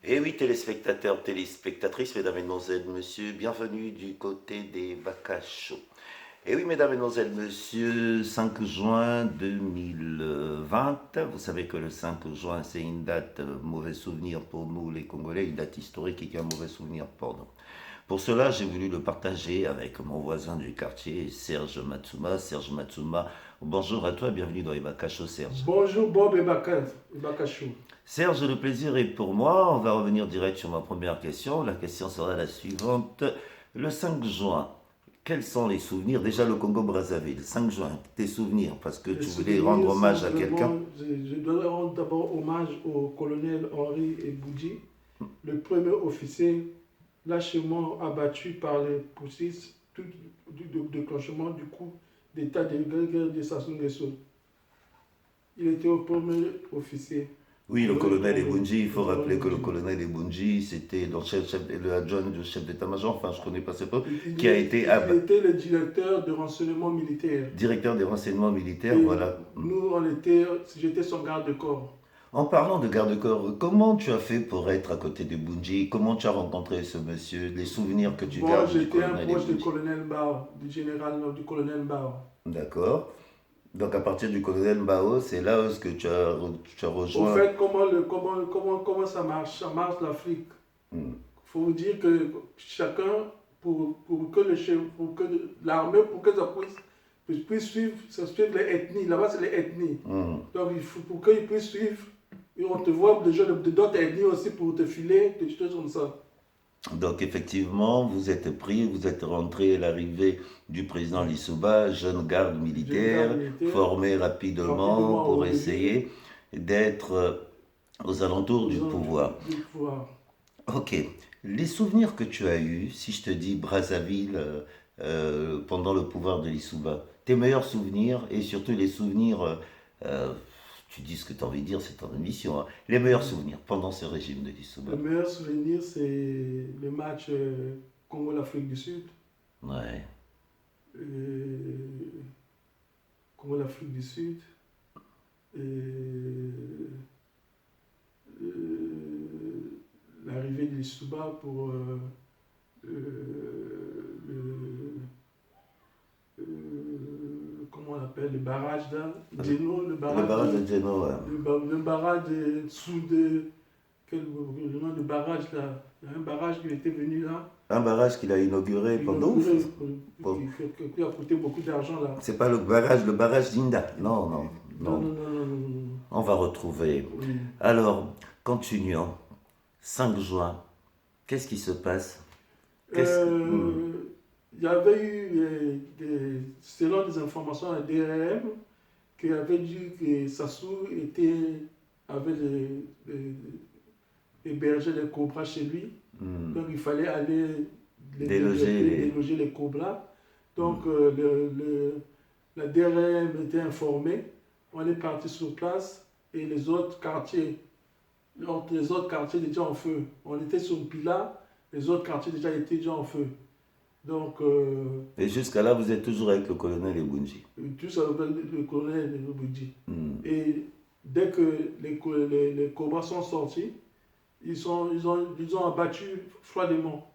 Et oui, téléspectateurs, téléspectatrices, mesdames, mesdemoiselles, messieurs, bienvenue du côté des Bacachos. Et oui, mesdames, mesdemoiselles, messieurs, 5 juin 2020, vous savez que le 5 juin, c'est une date mauvais souvenir pour nous les Congolais, une date historique et un mauvais souvenir pour nous. Pour cela, j'ai voulu le partager avec mon voisin du quartier, Serge Matsuma. Serge Matsuma, bonjour à toi, bienvenue dans les Bacachos, Serge. Bonjour Bob et Bakachou. Serge, le plaisir est pour moi. On va revenir direct sur ma première question. La question sera la suivante. Le 5 juin, quels sont les souvenirs? Déjà le Congo-Brazzaville, 5 juin, tes souvenirs, parce que Les tu voulais rendre souvenirs, hommage à quelqu'un. simplement, je dois rendre d'abord hommage au colonel Henri Eboudji, le premier officier lâchement abattu par les poussistes du déclenchement du coup d'état de guerre de Sassou Nguesso. Il était au premier officier. Oui, le colonel Ebunji, il Le faut colonel rappeler que le Eboudji. colonel Ebunji, c'était le adjoint du chef d'état-major, enfin je connais pas ce peu, Il, qui a été il était le directeur de renseignement militaire. directeur des renseignements militaires, Et voilà. nous, j'étais son garde-corps. En parlant de garde-corps, comment tu as fait pour être à côté de Bunji? Comment tu as rencontré ce monsieur? Les souvenirs que tu Moi, gardes du j'étais un colonel proche du Bunji? colonel Bao, du général, du colonel Bao. D'accord. Donc à partir du colonel Mbao, c'est là où est-ce que tu as Au rejoint. fait, comment ça marche? Ça marche l'Afrique. Hmm. Il faut vous dire que chacun, pour que le chef, pour que l'armée, pour que ça puisse suivre, ça suit les ethnies. Là-bas, c'est les ethnies. Hmm. Donc, il faut, pour qu'ils puissent suivre, et on te voit des gens de d'autres ethnies aussi pour te filer, des choses comme ça. Donc effectivement, vous êtes pris, vous êtes rentré à l'arrivée du président Lissouba, jeune garde Jeune garde militaire, militaire, formé rapidement rapidement pour au début, essayer d'être aux alentours du aux hommes pouvoir. du pouvoir. Ok. Les souvenirs que tu as eus, si je te dis Brazzaville pendant le pouvoir de Lissouba, tes meilleurs souvenirs et surtout les souvenirs, euh, tu dis ce que tu as envie de dire, c'est ton émission, hein, les meilleurs souvenirs pendant ce régime de Lissouba. Le meilleur souvenir, c'est le match Congo-L'Afrique du Sud. Ouais. Euh, Congo-L'Afrique du Sud. Euh, L'arrivée de Lissouba pour le, comment on appelle, le barrage là, Djeno, Le barrage de Djeno, ouais. le barrage de sous de, le nom de barrage là, il y a un barrage qui était venu là, Un barrage qu'il a inauguré pendant. Bon, qui a coûté beaucoup d'argent là. c'est pas le barrage d'Inda. Non, non, Non, non. non, non, non, non, non. On va retrouver. Oui. Alors, continuons. 5 juin, qu'est-ce qui se passe? Hmm. Il y avait eu, selon des informations à DRM, qui avait dit que Sassou avait hébergé les cobras chez lui. Hmm. Donc il fallait aller déloger les cobras. Donc la DRM était informée. On est parti sur place et les autres quartiers déjà en feu. On était sur le Pila, les autres quartiers étaient déjà en feu. Donc, Et jusqu'à là, vous êtes toujours avec le colonel Ebunji. tout ça avec le colonel Boudji. Hmm. Et dès que les combats sont sortis, ils ont abattu froidement.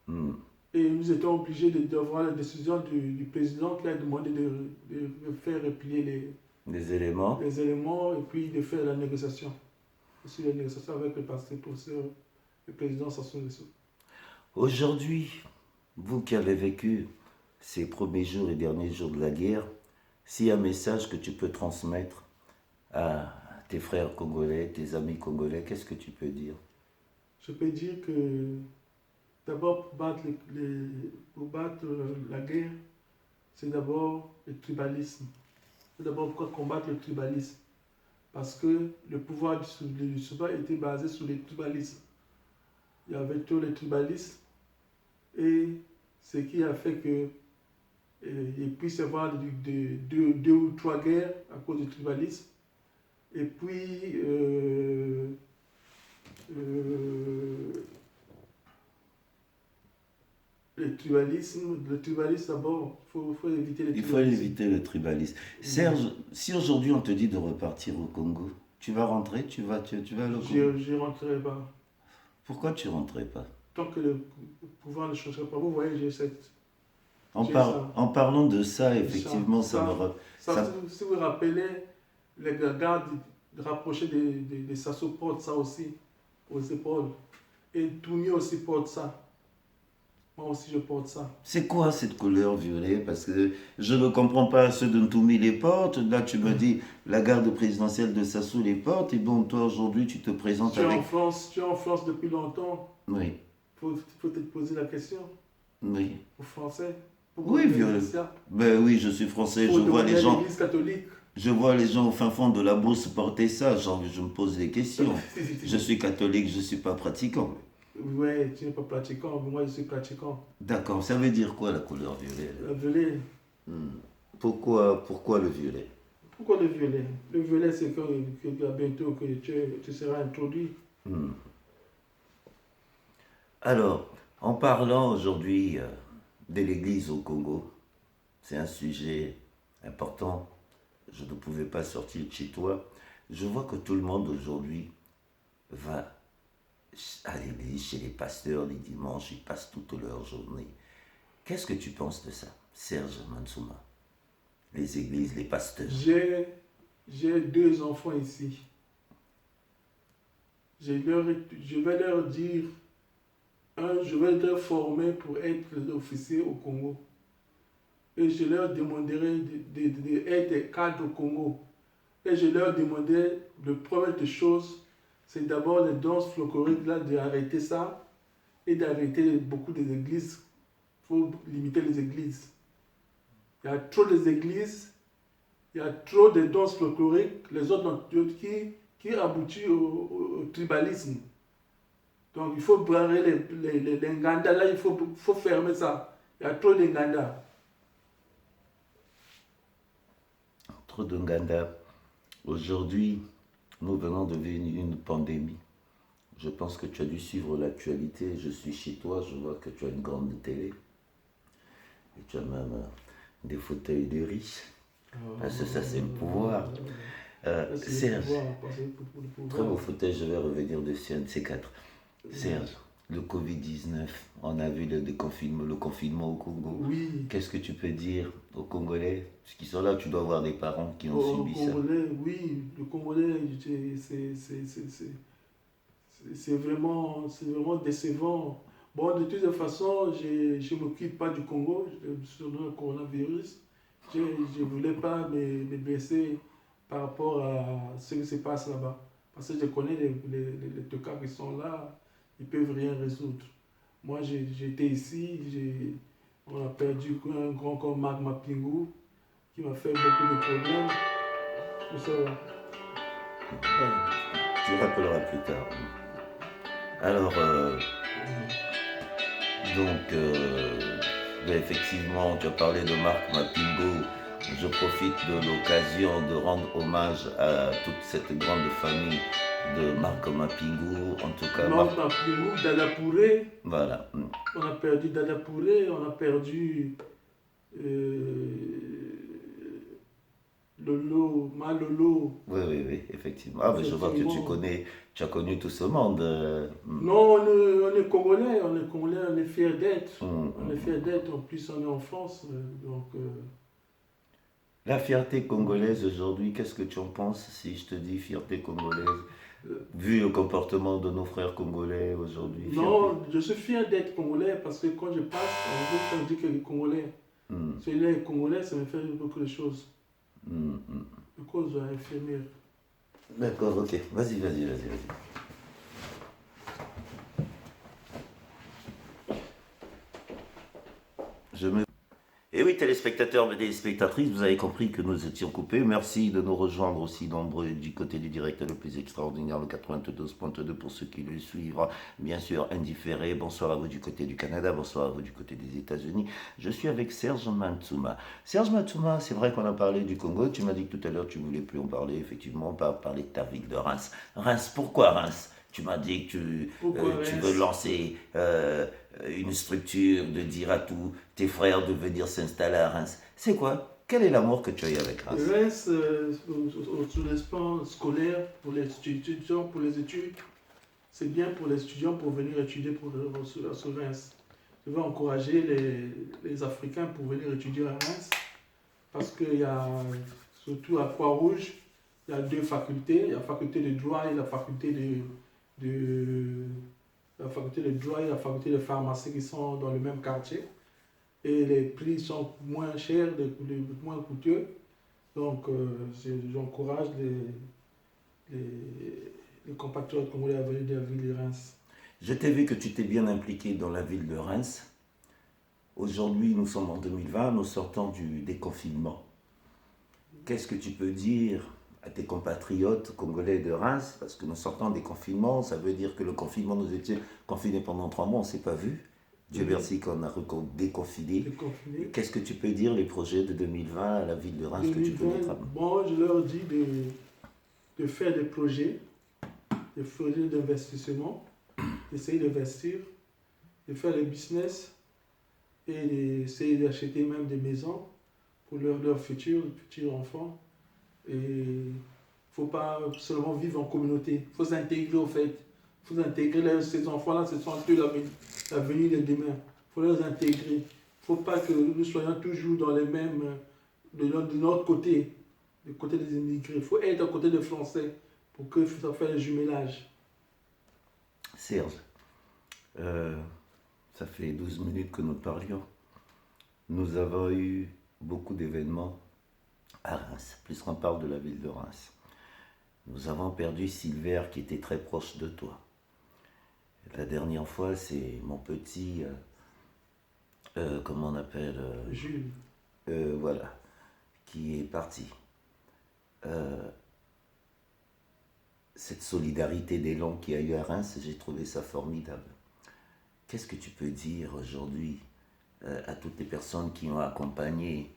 Hmm. Et nous étions obligés de voir la décision du président qui a demandé de faire replier Les éléments. les éléments et puis de faire la négociation. Aussi la négociation avec le professeur, le président Sassou Nguesso. Aujourd'hui, vous qui avez vécu ces premiers jours et derniers jours de la guerre, s'il y a un message que tu peux transmettre à tes frères congolais, tes amis congolais, qu'est-ce que tu peux dire? Je peux dire que d'abord pour battre la guerre, c'est d'abord le tribalisme. C'est d'abord pourquoi combattre le tribalisme. Parce que le pouvoir du Souba était basé sur le tribalisme. Il y avait tous les tribalistes et ce qui a fait que il puisse y avoir deux ou trois guerres à cause du tribalisme. Et puis, le tribalisme d'abord, faut éviter le Il faut tribalisme. éviter le tribalisme. Serge, si aujourd'hui on te dit de repartir au Congo, tu vas rentrer, tu vas aller au Congo? Je ne rentrerai pas. Pourquoi tu rentrais pas? Tant que le pouvoir ne changerait pas, vous voyez, j'ai cette. En, J'ai ça. en parlant de ça, J'ai ça. effectivement, Ça, ça... si vous vous rappelez, les gardes rapprochés des Sasso portent ça aussi, aux épaules. Et Toumi aussi porte ça. Moi aussi, je porte ça. C'est quoi cette couleur violet? Parce que je ne comprends pas, ceux de Ntoumi les portent. Là, tu me dis, la garde présidentielle de Sassou les porte. Et bon, toi, aujourd'hui, tu te présentes avec... Tu es en France depuis longtemps. Oui, Faut te poser la question. oui. Aux Français. Oui, violet. Ben oui, je suis français, je Faut vois les demander à gens... l'Église catholique. Je vois les gens au fin fond de la bourse porter ça, genre, je me pose des questions. Je suis catholique, je ne suis pas pratiquant. Ouais, tu n'es pas pratiquant, mais moi je suis pratiquant. D'accord, ça veut dire quoi la couleur violet? Le violet. Pourquoi le violet? Pourquoi le violet? Le violet, c'est que bientôt que tu seras introduit. Hmm. Alors, en parlant aujourd'hui de l'Église au Congo, c'est un sujet important. Je ne pouvais pas sortir de chez toi. Je vois que tout le monde aujourd'hui va à l'église, chez les pasteurs, les dimanches, ils passent toute leur journée. Qu'est-ce que tu penses de ça, Serge Mansouma? Les églises, les pasteurs. J'ai 2 enfants ici. Je vais leur dire, je vais leur former pour être officier au Congo. Et je leur demanderai d'être des cadres au Congo. Et je leur demanderai, la première des choses, c'est d'abord les danses folkloriques, là, d'arrêter ça et d'arrêter beaucoup des églises. Il faut limiter les églises. Il y a trop d'églises, il y a trop de danses folkloriques, les autres qui aboutissent au tribalisme. Donc il faut barrer les Nganda, là il faut fermer ça. Il y a trop de Nganda. Trop de Nganda. Aujourd'hui, nous venons de vivre une pandémie. Je pense que tu as dû suivre l'actualité. Je suis chez toi, je vois que tu as une grande télé. Et tu as même des fauteuils de riches. Parce que ça, c'est le pouvoir. Serge, très beau fauteuil, je vais revenir dessus, un de ces quatre. Serge, le Covid-19, on a vu le confinement au Congo. Oui. Qu'est-ce que tu peux dire aux Congolais? Parce qu'ils sont là, tu dois avoir des parents qui ont subi ça. Oui, le Congolais, c'est vraiment décevant. Bon, de toute façon, je ne m'occupe pas du Congo, sur le coronavirus. Je ne voulais pas me blesser par rapport à ce qui se passe là-bas. Parce que je connais les cas qui sont là, ils ne peuvent rien résoudre. Moi, j'étais ici, on a perdu un grand comme Marc Mapingou, qui m'a fait beaucoup de problèmes. Tout ça. Tu rappelleras plus tard. Alors, effectivement, tu as parlé de Marc Mapingo. Je profite de l'occasion de rendre hommage à toute cette grande famille de Marc Mapingo. En tout cas, Marc Mapingo, Dada Pouré. Voilà. On a perdu Dada Pouré, on a perdu Lolo, Malolo. Oui, effectivement. Ah, mais je vois que tu as connu tout ce monde. Non, on est Congolais, on est fiers d'être. On est fiers d'être, en plus on est en France. La fierté congolaise aujourd'hui, qu'est-ce que tu en penses si je te dis fierté congolaise? Vu le comportement de nos frères congolais aujourd'hui. Non, je suis fier d'être congolais parce que quand je passe, on dit que les Congolais, celui-là est congolais, ça me fait beaucoup de choses. À cause de l'infirmière. D'accord, ok. Vas-y. Et oui, téléspectateurs et téléspectatrices, vous avez compris que nous étions coupés. Merci de nous rejoindre aussi nombreux du côté du direct le plus extraordinaire, le 92.2 pour ceux qui le suivent, bien sûr, indifférés. Bonsoir à vous du côté du Canada, bonsoir à vous du côté des États-Unis. Je suis avec Serge Mansouma. Serge Mansouma, c'est vrai qu'on a parlé du Congo. Tu m'as dit que tout à l'heure tu ne voulais plus en parler, effectivement, pas parler de ta ville de Reims. Reims, pourquoi Reims? Tu m'as dit que tu veux lancer une structure, de dire à tous tes frères de venir s'installer à Reims. C'est quoi? Quel est l'amour que tu as eu avec Reims? Reims, sur le plan scolaire, pour les institutions, pour les études, c'est bien pour les étudiants pour venir étudier sur Reims. Je veux encourager les Africains pour venir étudier à Reims parce qu'il y a, surtout à Croix-Rouge, il y a deux facultés, il y a la faculté de droit et la faculté la faculté de droit et la faculté de pharmacie qui sont dans le même quartier. Et les prix sont moins chers, moins coûteux. Donc, j'encourage les compatriotes congolais à venir de la ville de Reims. Je t'ai vu que tu t'es bien impliqué dans la ville de Reims. Aujourd'hui, nous sommes en 2020, nous sortons du déconfinement. Qu'est-ce que tu peux dire à tes compatriotes congolais de Reims? Parce que nous sortons des confinements, ça veut dire que le confinement, nous étions confinés pendant 3 mois, on ne s'est pas vu. Dieu merci qu'on a déconfiné. Qu'est-ce que tu peux dire, les projets de 2020 à la ville de Reims 2020, que tu peux mettre à main? Bon, je leur dis de faire des projets d'investissement, d'essayer d'investir, de faire des business et d'essayer d'acheter même des maisons pour leurs futurs enfants. Et il ne faut pas seulement vivre en communauté, il faut s'intégrer au fait. Il faut intégrer ces enfants-là, ce sont eux l'avenir de demain. Il faut les intégrer. Il ne faut pas que nous soyons toujours dans les mêmes, de notre côté, du côté des immigrés. Il faut être à côté des Français pour que ça fasse le jumelage. Serge, ça fait 12 minutes que nous parlions. Nous avons eu beaucoup d'événements à Reims, puisqu'on parle de la ville de Reims. Nous avons perdu Silver qui était très proche de toi. La dernière fois, c'est mon petit, comment on appelle Jules. Voilà, qui est parti. Cette solidarité d'élan qu'il y a eu à Reims, j'ai trouvé ça formidable. Qu'est-ce que tu peux dire aujourd'hui à toutes les personnes qui ont accompagné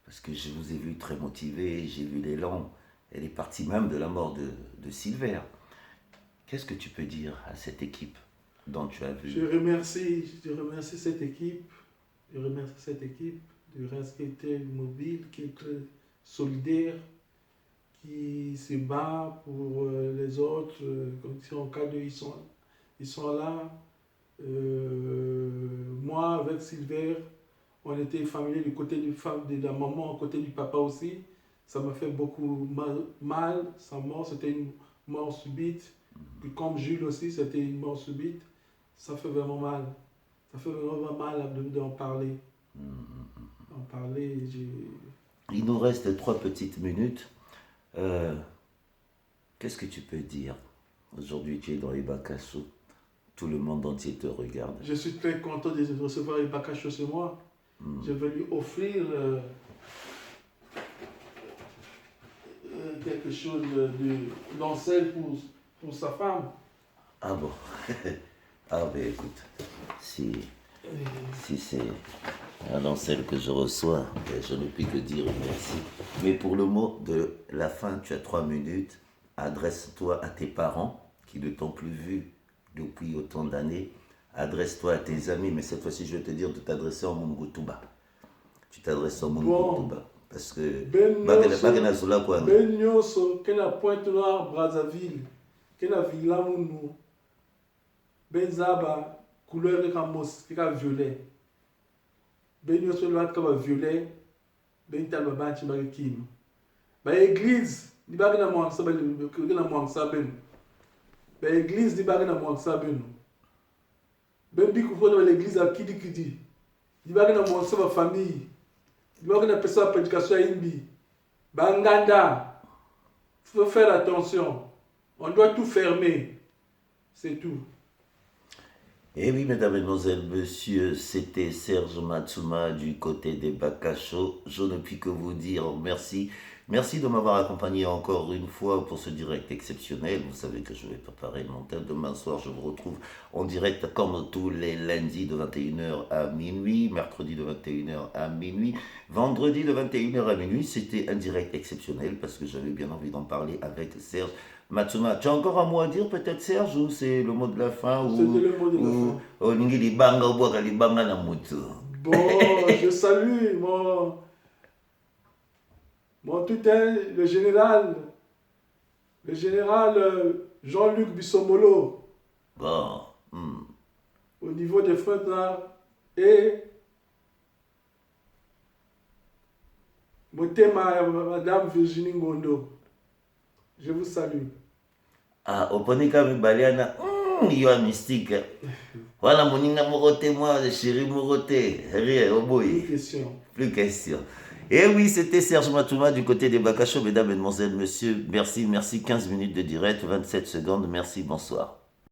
parce que je vous ai vu très motivés, j'ai vu l'élan. Elle est partie même de la mort de Silver. Qu'est-ce que tu peux dire à cette équipe dont tu as vu? Je remercie cette équipe. Je remercie cette équipe de Reims qui est très mobile, qui est très solidaire, qui se bat pour les autres. Comme si en cas de ils sont là. Moi, avec Silver, on était familier du côté de la maman, du côté du papa aussi. Ça m'a fait beaucoup mal. Sa mort, c'était une mort subite. Puis comme Jules aussi, c'était une mort subite. Ça fait vraiment mal. Ça fait vraiment mal d'en parler. En parler, Il nous reste 3 petites minutes. Qu'est-ce que tu peux dire? Aujourd'hui, tu es dans les Bakasso. Tout le monde entier te regarde. Je suis très content de recevoir les Bakasso chez moi. Je vais lui offrir quelque chose de lancel pour sa femme. Ah bon? Ah ben écoute, si c'est un lancel que je reçois, ben je ne puis que dire merci. Mais pour le mot de la fin, tu as 3 minutes. Adresse-toi à tes parents qui ne t'ont plus vu depuis autant d'années. Adresse-toi à tes amis, mais cette fois-ci, je vais te dire de t'adresser au Mungutuba. Tu t'adresses au Mungutuba. Parce que... Ben Nyoso, que la Pointe-Noire, Brazzaville, que la Villa Mounou, Ben Zaba, couleur de Ramos, qui est violet. Ben Nyoso, le qui est violet, Ben Talba, qui est kim. Ben église, il n'y a pas de Mouangsa, Ben. Ben église, il n'y a pas de Mouangsa, Ben. Ben Bikou, l'église à Kidi. Il n'y a pas de Mouangsa, famille. Il n'y a pas de personne à prédication à Imbi. Banganda, il faut faire attention. On doit tout fermer. C'est tout. Eh oui, mesdames, mesdemoiselles, messieurs, c'était Serge Matsuma du côté des Bakasso. Je ne puis que vous dire merci. Merci de m'avoir accompagné encore une fois pour ce direct exceptionnel. Vous savez que je vais préparer mon thème. Demain soir, je vous retrouve en direct comme tous les lundis de 21h à minuit, mercredi de 21h à minuit, vendredi de 21h à minuit. C'était un direct exceptionnel parce que j'avais bien envie d'en parler avec Serge Matsuma. Tu as encore un mot à dire peut-être, Serge, ou c'est le mot de la fin? C'était le mot de la fin. Bon, je salue mon tuteur, le général Jean-Luc Bissomolo, Bon. au niveau des frères là, et Motema, Madame Virginie Ngondo. Je vous salue. Ah, oponika mibaliana. Yo a mystique. Voilà, moninga morote, moi, chéri morote. Rien, au bout. Une question. Plus question. Et oui, c'était Serge Matouma du côté des Bakacho. Mesdames, Mesdemoiselles, Messieurs, merci, merci. 15 minutes de direct, 27 secondes. Merci, bonsoir.